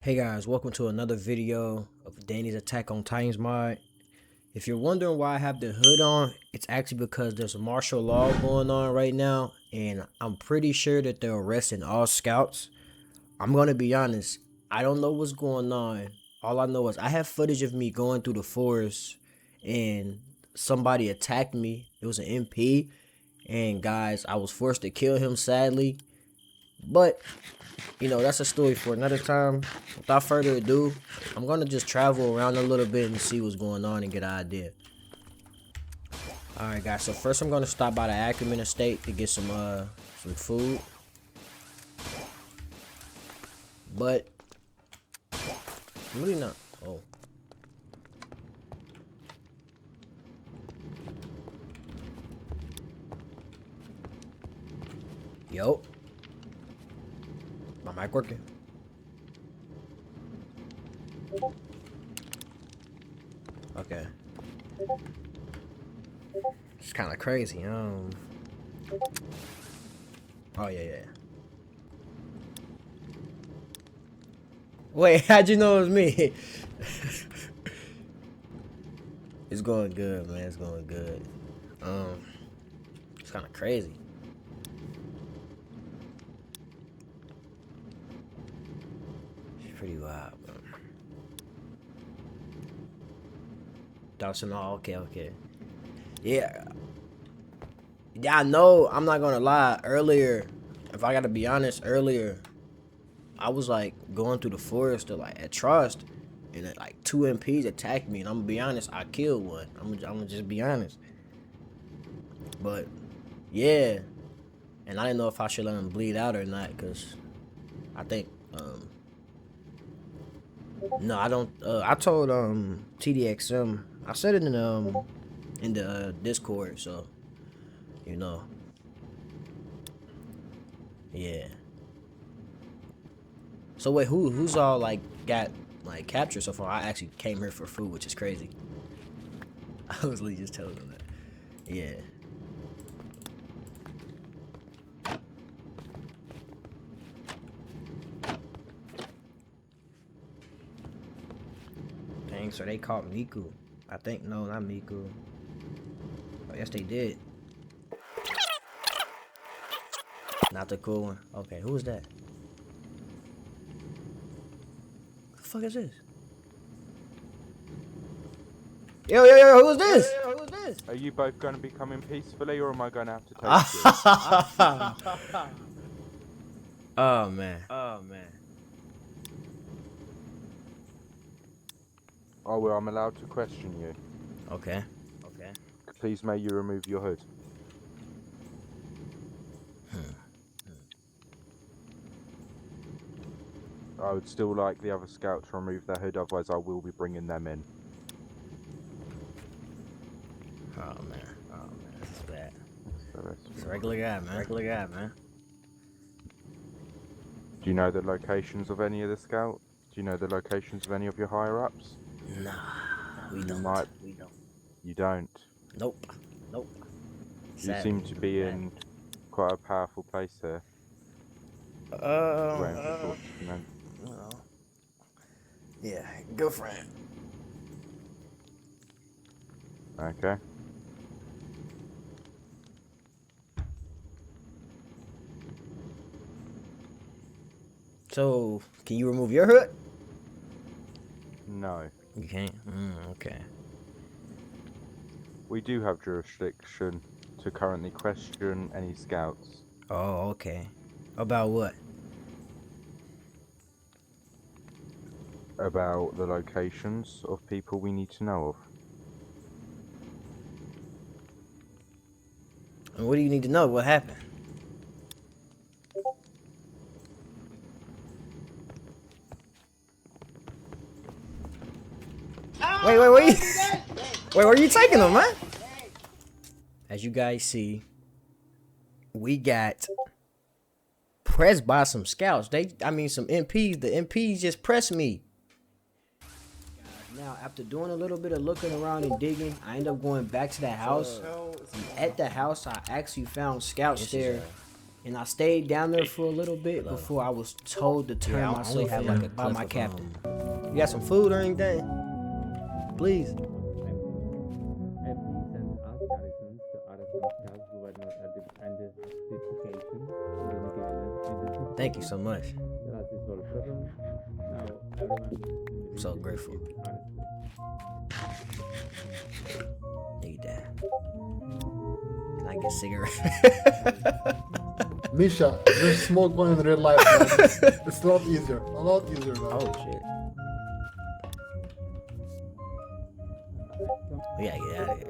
Hey guys, welcome to another video of Dannys Attack on Titans mod. If you're wondering why I have the hood on, it's actually because there's a martial law going on right now, and I'm pretty sure that they're arresting all scouts. I'm gonna be honest, I don't know what's going on. All I know is I have footage of me going through the forest and somebody attacked me. It was an MP, and guys, I was forced to kill him sadly. But that's a story for another time. Without further ado, I'm gonna just travel around a little bit and see what's going on and get an idea. Alright guys, so first I'm gonna stop by the Ackerman estate to get some food. But I'm really not. Oh. Yo. My mic working? Okay. It's kind of crazy. Oh yeah. Wait, how'd you know it was me? It's going good, man. It's going good. It's kind of crazy. Pretty wild, bro. Dawson, oh, okay. Yeah, I know. I'm not gonna lie. Earlier, if I gotta be honest, I was like going through the forest or like at Trust, and then, like 2 MPs attacked me, and I'm gonna be honest, I killed one. I'm gonna just be honest. But yeah, and I didn't know if I should let him bleed out or not, cause I think no, I don't. I told TDXM. I said it in the Discord. So, yeah. So wait, who's all like got like captured so far? I actually came here for food, which is crazy. I was literally just telling them that. Yeah. Dang, so they caught Miku. I think, no, not Miku. Oh, yes, they did. Not the cool one. Okay, who is that? What the fuck is this? Yo, who is this? Are you both going to be coming peacefully, or am I going to have to take you? Oh, man. Oh, well, I'm allowed to question you. Okay. Please may you remove your hood. I would still like the other scout to remove their hood, otherwise I will be bringing them in. Oh man, this is bad. So It's a regular guy, man. Do you know the locations of any of the scouts? Do you know the locations of any of your higher-ups? Nah, we don't. You don't? Nope. You seem to be in quite a powerful place here. Yeah, good friend. Okay. So, can you remove your hood? No. You can't? Okay. We do have jurisdiction to currently question any scouts. Oh, okay. About what? About the locations of people we need to know of. And what do you need to know? What happened? Wait, where are you taking them, man? As you guys see, we got pressed by some scouts. Some MPs. The MPs just pressed me. Now, after doing a little bit of looking around and digging, I end up going back to the house. And at the house, I actually found scouts there And I stayed down there for a little bit before I was told to turn myself in by my captain. You got some food or anything? Please. Thank you so much. I'm so grateful. Need that. Can I get cigarettes? Misha, there's smoke one in real life, man. It's a lot easier. A lot easier, man. Oh shit. We gotta get out of here.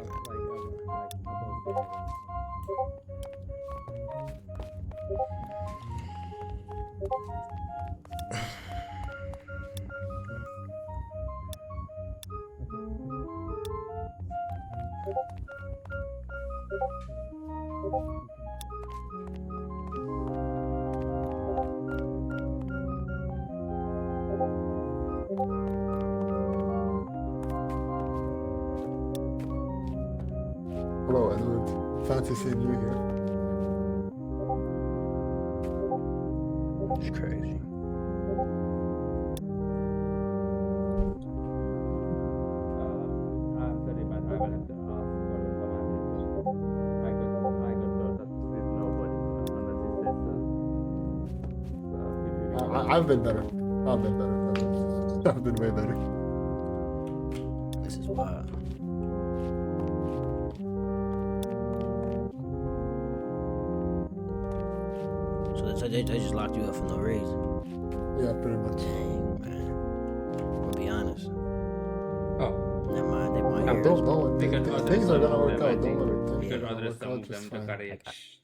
Hello, Edward. Fancy seeing you here. It's crazy. I'm sorry, but I will have to ask for information. I got told that there's nobody on the system. I've been better. I've been better. I've been way better. This is wild. So they just locked you up for no reason. Yeah, pretty much. Dang, man. I'm gonna be honest. Oh, Never mind, they want to hear. Don't. we can Things are gonna work them, I out. Don't think. worry. We Things can are gonna address work out them just to fine. courage.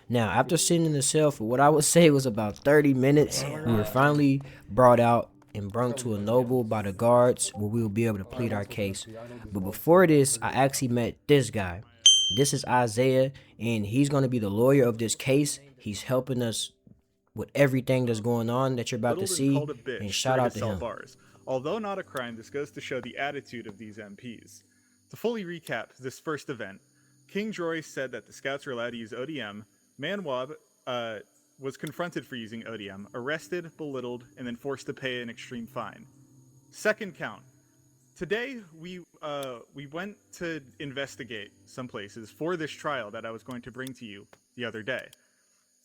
Now, after sitting in the cell for what I would say was about 30 minutes, we were finally brought out and brought to a noble by the guards where we will be able to plead our case. But before this, I actually met this guy. This is Isaiah, and he's going to be the lawyer of this case. He's helping us with everything that's going on that you're about to see, Called a bitch and shout during out his to cell him. bars. Although not a crime, this goes to show the attitude of these MPs. To fully recap this first event, King Droy said that the scouts were allowed to use ODM. Manwab was confronted for using ODM, arrested, belittled, and then forced to pay an extreme fine. Second count. Today, we went to investigate some places for this trial that I was going to bring to you the other day.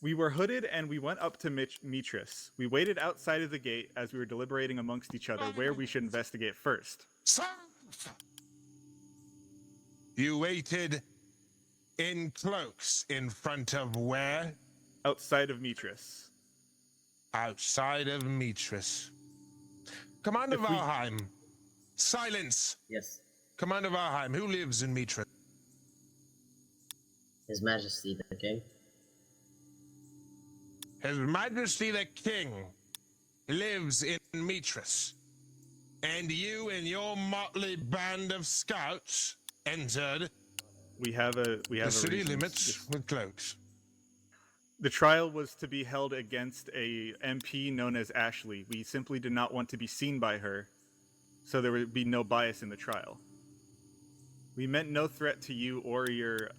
We were hooded and we went up to Mitris. We waited outside of the gate as we were deliberating amongst each other where we should investigate first. You waited in cloaks in front of where? Outside of Mitris. Outside of Mitris. Commander Valheim, silence. Yes, Commander Valheim, who lives in Mitris? His Majesty the King. His Majesty the King lives in Mitris. And you and your motley band of scouts entered We have a the city reason. limits with cloaks. The trial was to be held against a MP known as Ashley. We simply did not want to be seen by her, so there would be no bias in the trial. We meant no threat to you or your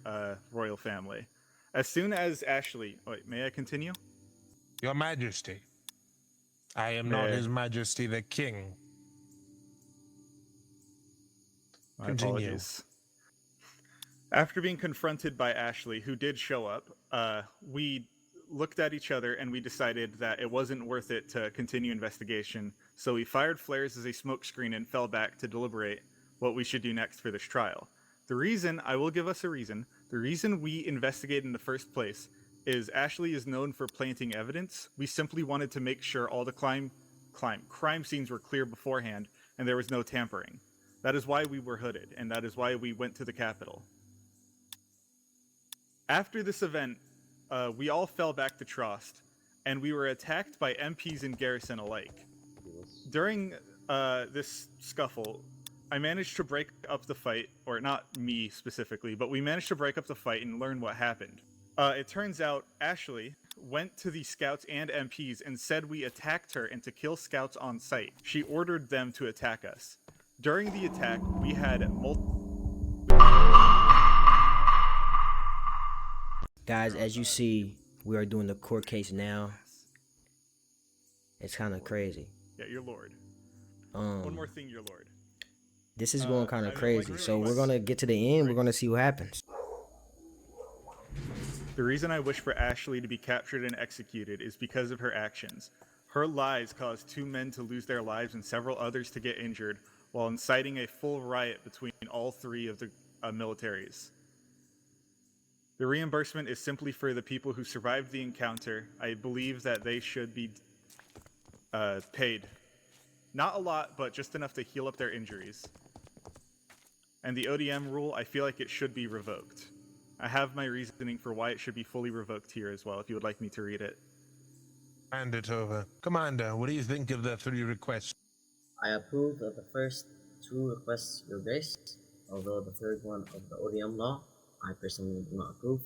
royal family. As soon as Ashley... Wait, may I continue? Your Majesty, I am not His Majesty the King. My Continue. apologies. After being confronted by Ashley, who did show up, we looked at each other and we decided that it wasn't worth it to continue investigation, so we fired flares as a smokescreen and fell back to deliberate what we should do next for this trial. The reason, I will give us a reason, the reason we investigated in the first place is Ashley is known for planting evidence. We simply wanted to make sure all the crime scenes were clear beforehand and there was no tampering. That is why we were hooded, and that is why we went to the Capitol. After this event, we all fell back to Trost, and we were attacked by MPs and Garrison alike. During this scuffle, I managed to break up the fight, or not me specifically, but we managed to break up the fight and learn what happened. It turns out Ashley went to the scouts and MPs and said we attacked her and to kill scouts on sight. She ordered them to attack us. During the attack, we had Guys, as you see, We are doing the court case now. It's kind of crazy. Yeah, your lord. One more thing, your lord. This is going kind I of don't crazy. like So really we're gonna get to the end. We're gonna see what happens. The reason I wish for Ashley to be captured and executed is because of her actions. Her lies caused 2 men to lose their lives and several others to get injured, while inciting a full riot between all 3 of the militaries. The reimbursement is simply for the people who survived the encounter. I believe that they should be paid. Not a lot, but just enough to heal up their injuries. And the ODM rule, I feel like it should be revoked. I have my reasoning for why it should be fully revoked here as well, if you would like me to read it. Hand it over. Commander, what do you think of the 3 requests? I approve of the first 2 requests, Your Grace, although the third one of the ODM law, I personally do not approve,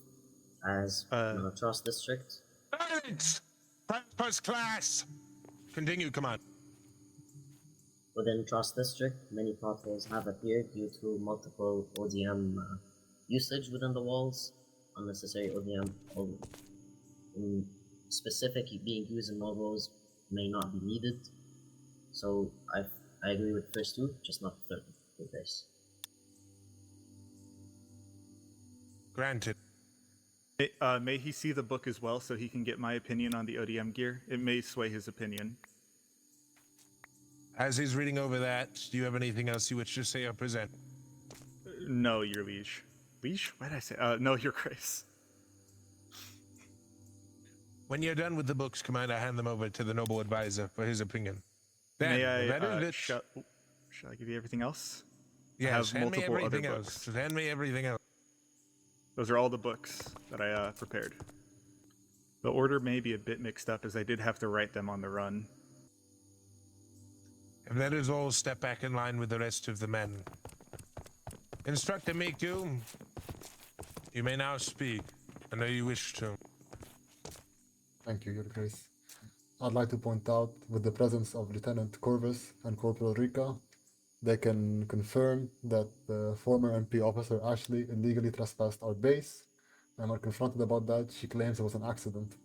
as in a trust district. Silence! First class! Continue, Commander. Within trust district, many potholes have appeared due to multiple ODM usage within the walls, unnecessary ODM in specific being used in models may not be needed. So I agree with the first 2, just not the third, Your Grace. Granted. May he see the book as well so he can get my opinion on the ODM gear? It may sway his opinion. As he's reading over that, do you have anything else you wish to say or present? No, your liege. Liege? What did I say? No, your grace. When you're done with the books, Commander, hand them over to the noble advisor for his opinion. Then, May I, that is it. shall I give you everything else? Yes, have hand me multiple other everything else. books. Just hand me everything else. Those are all the books that I prepared. The order may be a bit mixed up as I did have to write them on the run. If that is all, step back in line with the rest of the men. Instructor Miku, you may now speak. I know you wish to. Thank you, Your Grace. I'd like to point out, with the presence of Lieutenant Corvus and Corporal Rika, they can confirm that the former MP officer Ashley illegally trespassed our base, and when confronted about that, she claims it was an accident.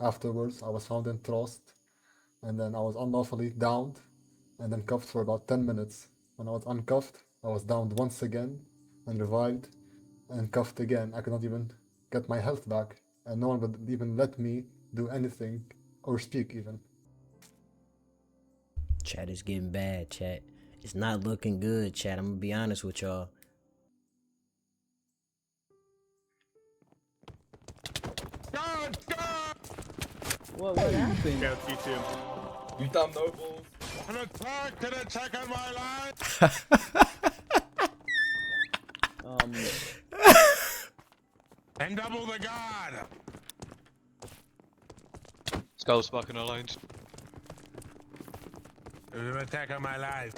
Afterwards, I was found in trust, and then I was unlawfully downed, and then cuffed for about 10 minutes. When I was uncuffed, I was downed once again, and revived, and cuffed again. I could not even get my health back, and no one would even let me do anything, or speak even. Chat is getting bad, chat. It's not looking good, chat. I'm gonna be honest with y'all. God! What happened? Yeah, it's you too. You dumb nobles. An attack on my line! And double the guard! Skull's back in our lines. There's an attack on my life.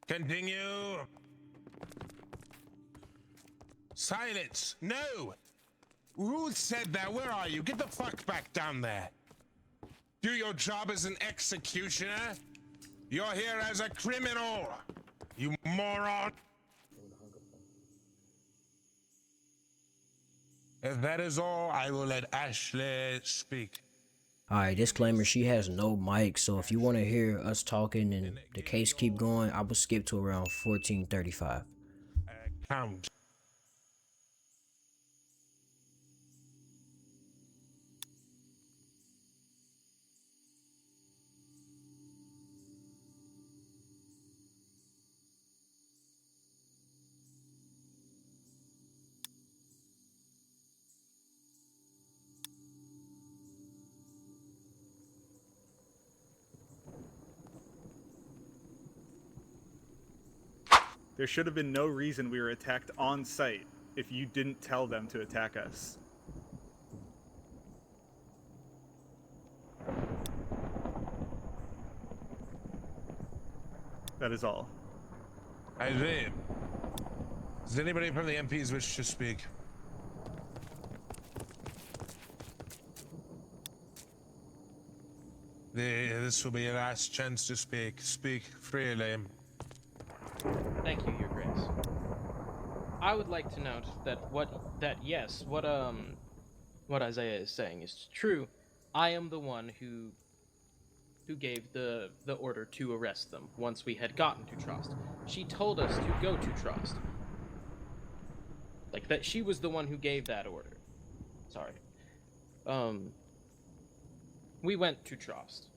Continue. Silence. No. Ruth said that. Where are you? Get the fuck back down there. Do your job as an executioner. You're here as a criminal. You moron. If that is all, I will let Ashley speak. Alright, disclaimer, she has no mic, so if you want to hear us talking and the case keep going, I will skip to around 14:35. Count. There should have been no reason we were attacked on site if you didn't tell them to attack us. That is all. Isaiah. Does anybody from the MPs wish to speak? This will be your last chance to speak. Speak freely. Thank you, Your Grace. I would like to note that what Isaiah is saying is true. I am the one who gave the order to arrest them once we had gotten to Trost. She told us to go to Trost. Like that, she was the one who gave that order. Sorry. We went to Trost.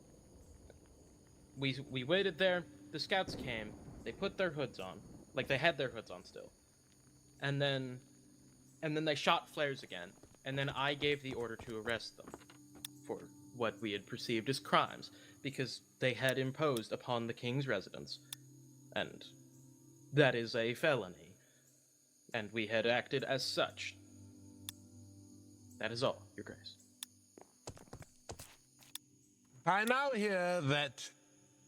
We waited there. The scouts came. They put their hoods on, like they had their hoods on still, and then they shot flares again. And then I gave the order to arrest them for what we had perceived as crimes, because they had imposed upon the king's residence, and that is a felony, and we had acted as such. That is all, Your Grace. I now hear that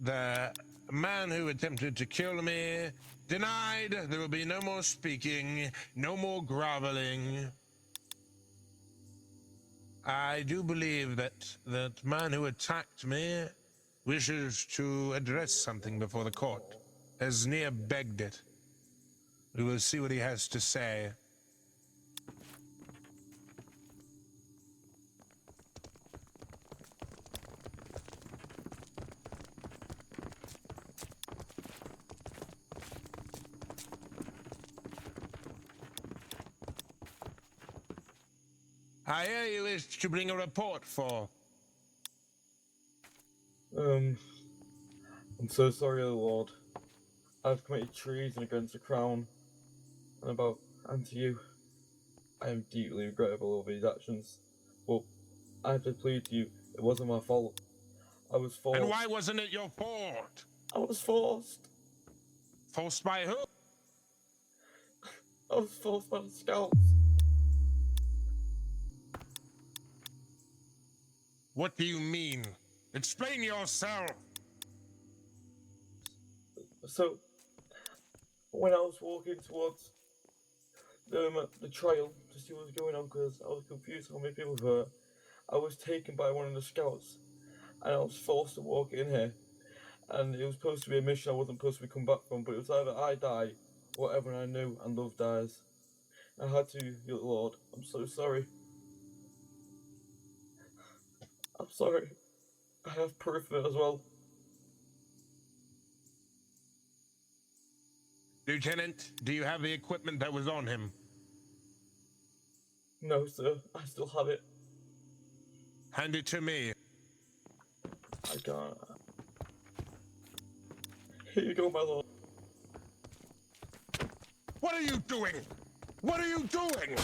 the man who attempted to kill me denied. There will be no more speaking, no more groveling. I do believe that that man who attacked me wishes to address something before the court, has near begged it. We will see what he has to say. I hear you wish to bring a report for. I'm so sorry, O Lord. I've committed treason against the crown, and to you. I am deeply regrettable over these actions, but I have to plead to you, it wasn't my fault. I was forced. And why wasn't it your fault? I was forced. Forced by who? I was forced by the scouts. What do you mean? Explain yourself. So, when I was walking towards the trail to see what was going on, because I was confused how many people were, I was taken by one of the scouts, and I was forced to walk in here. And it was supposed to be a mission I wasn't supposed to come back from, but it was either I die, or everyone I knew and love dies. I had to, your Lord. I'm so sorry. I'm sorry. I have proof of it as well. Lieutenant, do you have the equipment that was on him? No, sir. I still have it. Hand it to me. I can't. Here you go, my lord. What are you doing? What are you doing?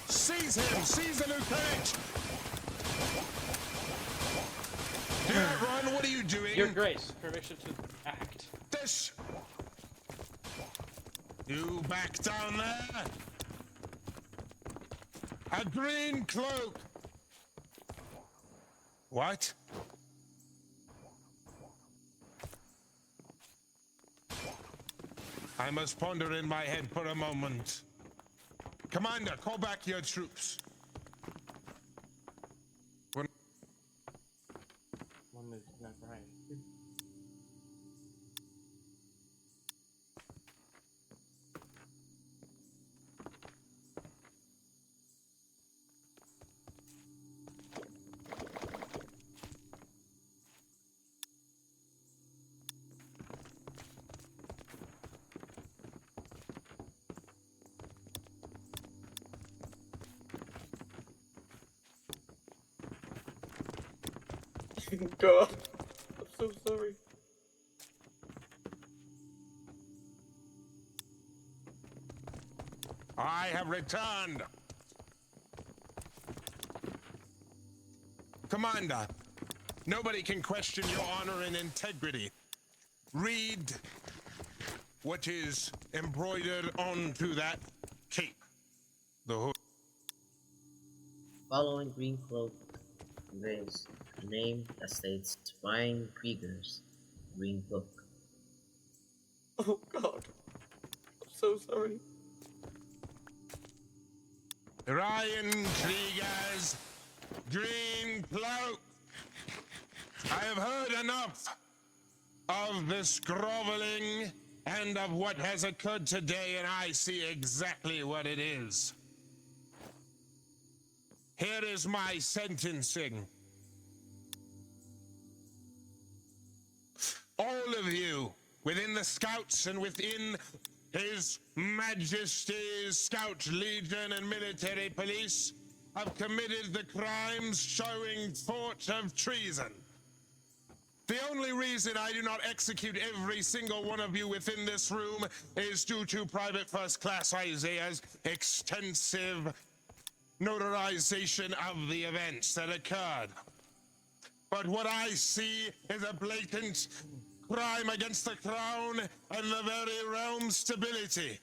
Seize him! Seize the lieutenant! Do not run! What are you doing? Your Grace, permission to act. This! You back down there! A green cloak! What? I must ponder in my head for a moment. Commander, call back your troops. One move, not right. God, I'm so sorry. I have returned. Commander, nobody can question your honor and integrity. Read what is embroidered onto that cape. The hood. Following green cloak conveys a name that states Ryan Krieger's green book. Oh God, I'm so sorry. Ryan Krieger's green cloak. I have heard enough of this groveling and of what has occurred today, and I see exactly what it is. Here is my sentencing. All of you, within the Scouts and within His Majesty's Scout Legion and military police, have committed the crimes showing thought of treason. The only reason I do not execute every single one of you within this room is due to Private First Class Isaiah's extensive notarization of the events that occurred. But what I see is a blatant crime against the crown and the very realm's stability.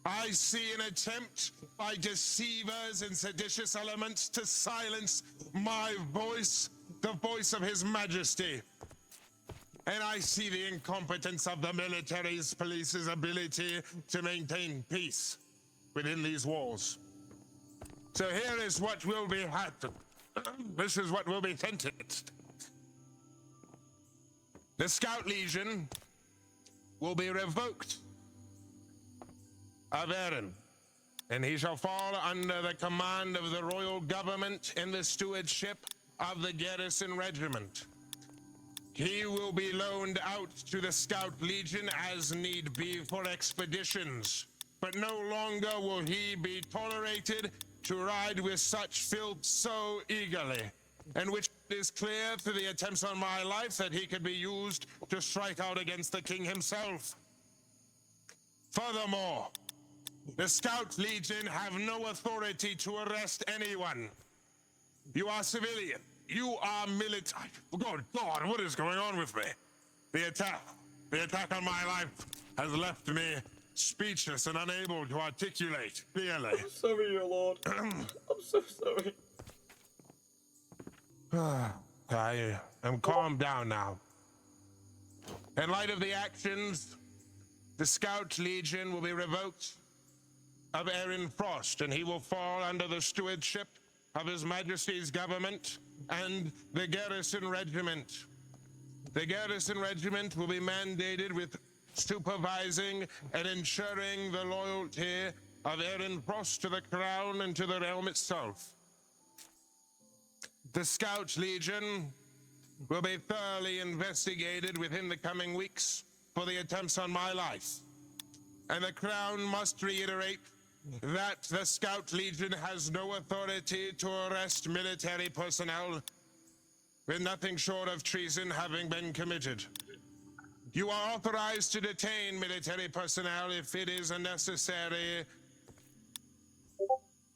I see an attempt by deceivers and seditious elements to silence my voice, the voice of His Majesty. And I see the incompetence of the military's police's ability to maintain peace within these walls. So here is what will be this is what will be sentenced. The Scout Legion will be revoked of Aaron, and he shall fall under the command of the royal government in the stewardship of the garrison regiment. He will be loaned out to the Scout Legion as need be for expeditions, but no longer will he be tolerated to ride with such filth so eagerly, and which is clear through the attempts on my life that he could be used to strike out against the king himself. Furthermore, the Scout Legion have no authority to arrest anyone. You are civilian. You are military. Good God, what is going on with me? The attack on my life has left me speechless and unable to articulate clearly. I'm sorry, your lord. I'm so sorry. I am calmed down now. In light of the actions, the Scout Legion will be revoked of Aaron Frost, and he will fall under the stewardship of His Majesty's government and the Garrison Regiment. The Garrison Regiment will be mandated with supervising and ensuring the loyalty of Aaron Frost to the crown and to the realm itself. The Scout Legion will be thoroughly investigated within the coming weeks for the attempts on my life. And the crown must reiterate that the Scout Legion has no authority to arrest military personnel with nothing short of treason having been committed. You are authorized to detain military personnel if it is a necessary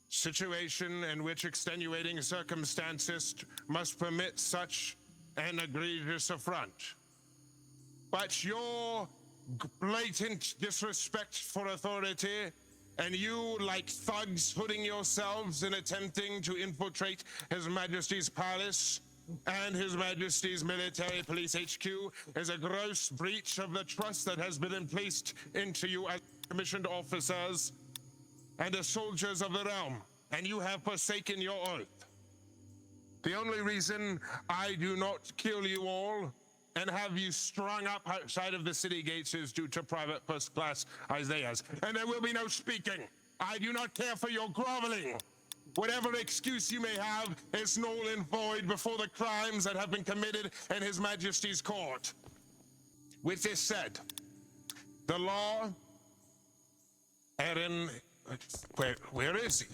situation in which extenuating circumstances must permit such an egregious affront. But your blatant disrespect for authority, and you, like thugs, hooding yourselves and attempting to infiltrate His Majesty's palace and His Majesty's military police HQ, is a gross breach of the trust that has been placed into you as commissioned officers and as soldiers of the realm, and you have forsaken your oath. The only reason I do not kill you all and have you strung up outside of the city gates is due to Private First Class Isaiah's, and there will be no speaking. I do not care for your groveling. Whatever excuse you may have is null and void before the crimes that have been committed in His Majesty's court. With this said, the law, Aaron, where is he?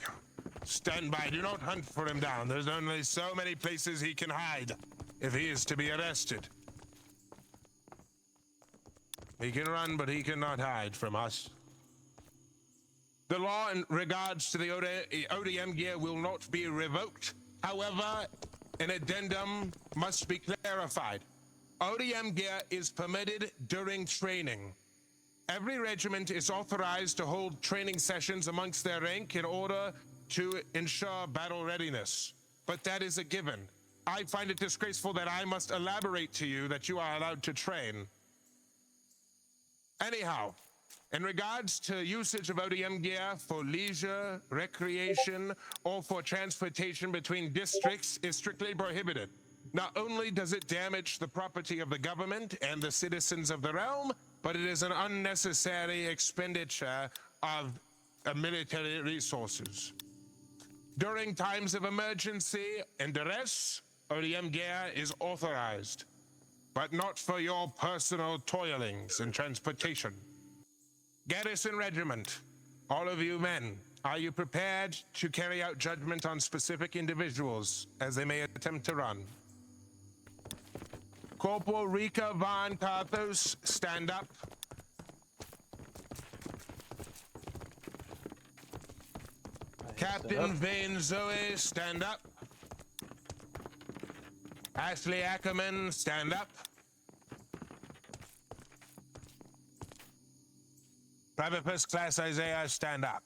Stand by, do not hunt for him down. There's only so many places he can hide if he is to be arrested. He can run, but he cannot hide from us. The law in regards to the ODM gear will not be revoked. However, an addendum must be clarified. ODM gear is permitted during training. Every regiment is authorized to hold training sessions amongst their rank in order to ensure battle readiness. But that is a given. I find it disgraceful that I must elaborate to you that you are allowed to train. Anyhow, in regards to usage of ODM gear for leisure, recreation, or for transportation between districts is strictly prohibited. Not only does it damage the property of the government and the citizens of the realm, but it is an unnecessary expenditure of military resources. During times of emergency and duress, ODM gear is authorized, but not for your personal toilings and transportation. Garrison Regiment, all of you men, are you prepared to carry out judgment on specific individuals as they may attempt to run? Corporal Rika Von Carthos, stand up. Captain Vane Zoe, stand up. Ashley Ackerman, stand up. Private First Class Isaiah, stand up.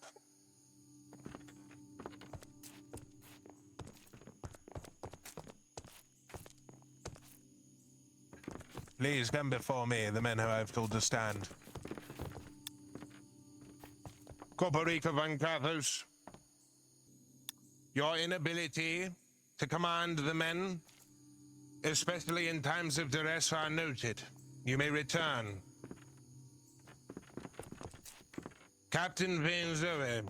Please come before me, the men who I've told to stand. Corporal Rika Von Carthos, your inability to command the men, especially in times of duress, are noted. You may return. Captain Vane Zoe.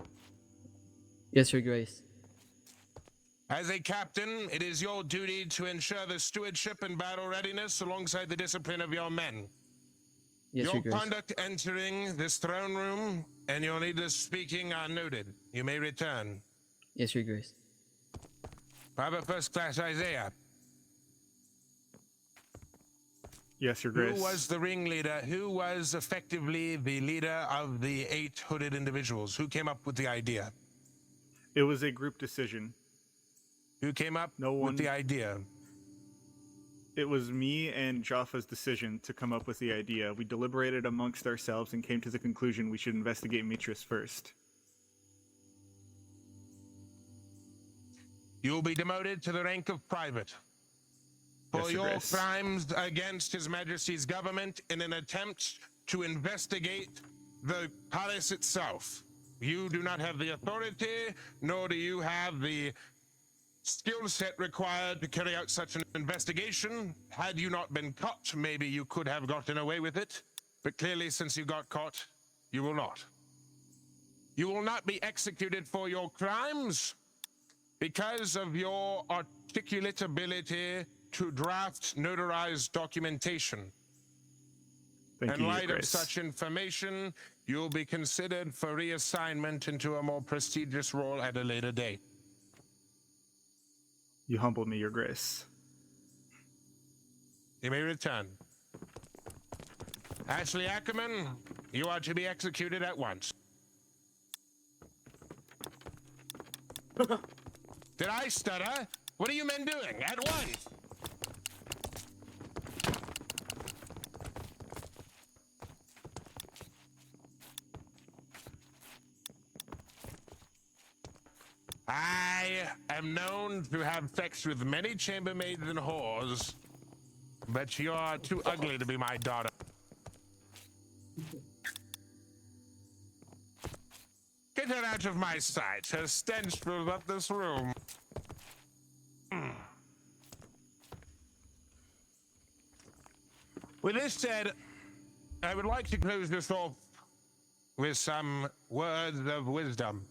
Yes, Your Grace. As a captain, it is your duty to ensure the stewardship and battle readiness alongside the discipline of your men. Yes, Your Your Grace. conduct entering this throne room and your needless speaking are noted. You may return. Yes, Your Grace. Private First Class Isaiah. Yes, Your Grace. Who was the ringleader? Who was effectively the leader of the 8 hooded individuals? Who came up with the idea? It was a group decision. Who came up No with one- the idea? It was me and Jaffa's decision to come up with the idea. We deliberated amongst ourselves and came to the conclusion we should investigate Mitris first. You will be demoted to the rank of private for Yes, Your your Grace. crimes against His Majesty's government in an attempt to investigate the palace itself. You do not have the authority, nor do you have the skill set required to carry out such an investigation. Had you not been caught, maybe you could have gotten away with it. But clearly, since you got caught, you will not. You will not be executed for your crimes because of your articulate ability to draft notarized documentation. Thank In you, Your light of Grace. such information, you will be considered for reassignment into a more prestigious role at a later date. You humbled me, Your Grace. You may return. Ashley Ackerman, you are to be executed at once. Did I stutter? What are you men doing? At once! I am known to have sex with many chambermaids and whores, but you are too ugly to be my daughter. Get her out of my sight. Her stench fills up this room. With this said, I would like to close this off with some words of wisdom.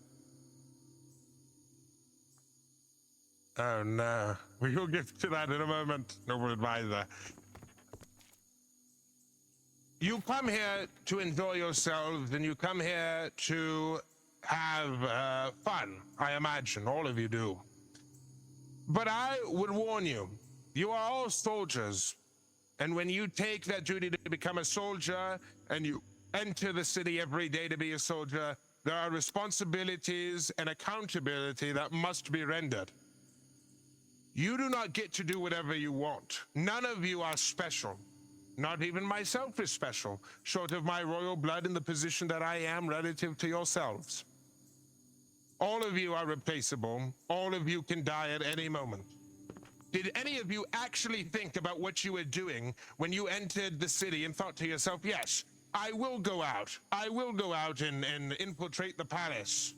Oh no, we will get to that in a moment, noble advisor. You come here to enjoy yourselves, and you come here to have fun, I imagine, all of you do. But I would warn you, you are all soldiers, and when you take that duty to become a soldier, and you enter the city every day to be a soldier, there are responsibilities and accountability that must be rendered. You do not get to do whatever you want. None of you are special. Not even myself is special, short of my royal blood in the position that I am relative to yourselves. All of you are replaceable. All of you can die at any moment. Did any of you actually think about what you were doing when you entered the city and thought to yourself, yes, I will go out. I will go out and infiltrate the palace.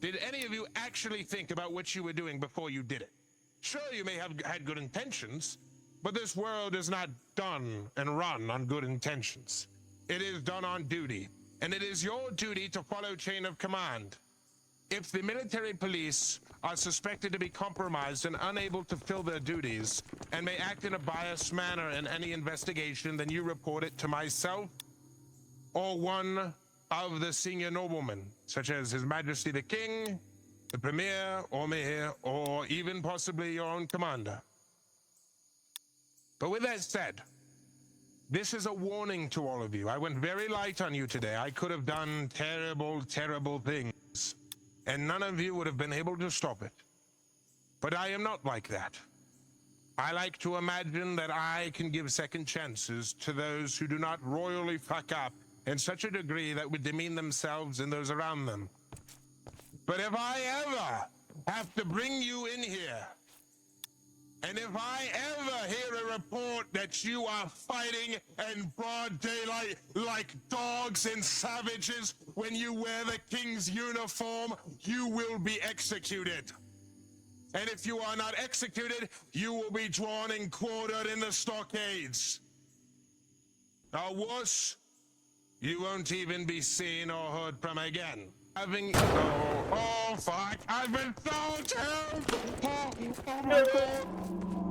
Did any of you actually think about what you were doing before you did it? Sure, you may have had good intentions, but this world is not done and run on good intentions. It is done on duty, and it is your duty to follow chain of command. If the military police are suspected to be compromised and unable to fill their duties, and may act in a biased manner in any investigation, then you report it to myself or one of the senior noblemen, such as His Majesty the King, the Premier, or me, or even possibly your own commander. But with that said, this is a warning to all of you. I went very light on you today. I could have done terrible, terrible things, and none of you would have been able to stop it. But I am not like that. I like to imagine that I can give second chances to those who do not royally fuck up in such a degree that would demean themselves and those around them. But if I ever have to bring you in here, and if I ever hear a report that you are fighting in broad daylight like dogs and savages when you wear the king's uniform, you will be executed. And if you are not executed, you will be drawn and quartered in the stockades. Or worse, you won't even be seen or heard from again. Oh fuck, I've been so terrible! Oh my god!